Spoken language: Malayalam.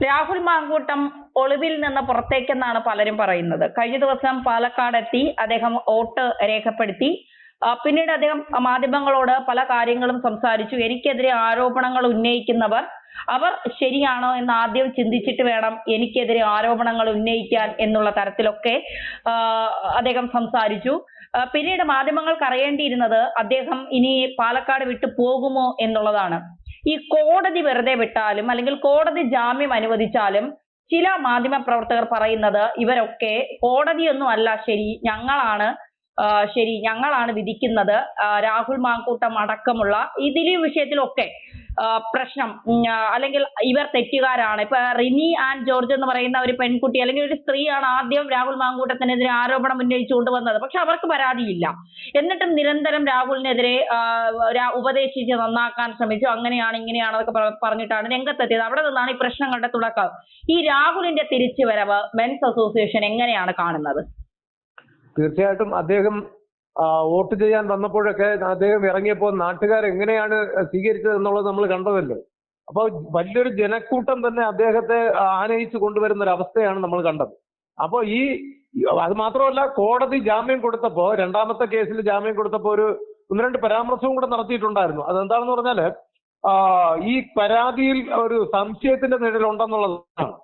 രാഹുൽ മാങ്കൂട്ടം ഒളിവിൽ നിന്ന് പുറത്തേക്കെന്നാണ് പലരും പറയുന്നത്. കഴിഞ്ഞ ദിവസം പാലക്കാട് എത്തി അദ്ദേഹം വോട്ട് രേഖപ്പെടുത്തി. പിന്നീട് അദ്ദേഹം മാധ്യമങ്ങളോട് പല കാര്യങ്ങളും സംസാരിച്ചു. എനിക്കെതിരെ ആരോപണങ്ങൾ ഉന്നയിക്കുന്നവർ അവർ ശരിയാണോ എന്ന് ആദ്യം ചിന്തിച്ചിട്ട് വേണം എനിക്കെതിരെ ആരോപണങ്ങൾ ഉന്നയിക്കാൻ എന്നുള്ള തരത്തിലൊക്കെ അദ്ദേഹം സംസാരിച്ചു. പിന്നീട് മാധ്യമങ്ങൾക്ക് അറിയേണ്ടിയിരുന്നത് അദ്ദേഹം ഇനി പാലക്കാട് വിട്ടു പോകുമോ എന്നുള്ളതാണ്. ഈ കോടതി വെറുതെ വിട്ടാലും അല്ലെങ്കിൽ കോടതി ജാമ്യം അനുവദിച്ചാലും ചില മാധ്യമ പ്രവർത്തകർ പറയുന്നത് ഇവരൊക്കെ കോടതിയൊന്നും അല്ല ഞങ്ങളാണ് വിധിക്കുന്നത്. രാഹുൽ മാങ്കൂട്ടം അടക്കമുള്ള ഇതിലെ വിഷയത്തിലൊക്കെ പ്രശ്നം അല്ലെങ്കിൽ ഇവർ തെറ്റുകാരാണ്. ഇപ്പൊ റിനി ആൻഡ് ജോർജ് എന്ന് പറയുന്ന ഒരു പെൺകുട്ടി അല്ലെങ്കിൽ ഒരു സ്ത്രീയാണ് ആദ്യം രാഹുൽ മാങ്കൂട്ടത്തിനെതിരെ ആരോപണം ഉന്നയിച്ചുകൊണ്ട് വന്നത്. പക്ഷെ അവർക്ക് പരാതിയില്ല. എന്നിട്ടും നിരന്തരം രാഹുലിനെതിരെ ഉപദേശിച്ച് നന്നാക്കാൻ ശ്രമിച്ചു. അങ്ങനെയാണ് ഇങ്ങനെയാണെന്നൊക്കെ പറഞ്ഞിട്ടാണ് രംഗത്തെത്തിയത്. അവിടെ നിന്നാണ് ഈ പ്രശ്നങ്ങളുടെ തുടക്കം. ഈ രാഹുലിന്റെ തിരിച്ചുവരവ് മെൻസ് അസോസിയേഷൻ എങ്ങനെയാണ് കാണുന്നത്? തീർച്ചയായിട്ടും അദ്ദേഹം വോട്ട് ചെയ്യാൻ വന്നപ്പോഴൊക്കെ അദ്ദേഹം ഇറങ്ങിയപ്പോൾ നാട്ടുകാർ എങ്ങനെയാണ് സ്വീകരിച്ചത് എന്നുള്ളത് നമ്മൾ കണ്ടതല്ലേ. അപ്പോൾ വലിയൊരു ജനക്കൂട്ടം തന്നെ അദ്ദേഹത്തെ ആനയിച്ചു കൊണ്ടുവരുന്ന ഒരു അവസ്ഥയാണ് നമ്മൾ കണ്ടത്. അപ്പോൾ അത് മാത്രമല്ല, കോടതി ജാമ്യം കൊടുത്തപ്പോൾ, രണ്ടാമത്തെ കേസിൽ ജാമ്യം കൊടുത്തപ്പോൾ ഒന്ന് രണ്ട് പരാമർശവും കൂടെ നടത്തിയിട്ടുണ്ടായിരുന്നു. അതെന്താണെന്ന് പറഞ്ഞാല് ഈ പരാതിയിൽ ഒരു സംശയത്തിന്റെ നിഴലുണ്ടെന്നുള്ളതാണ്.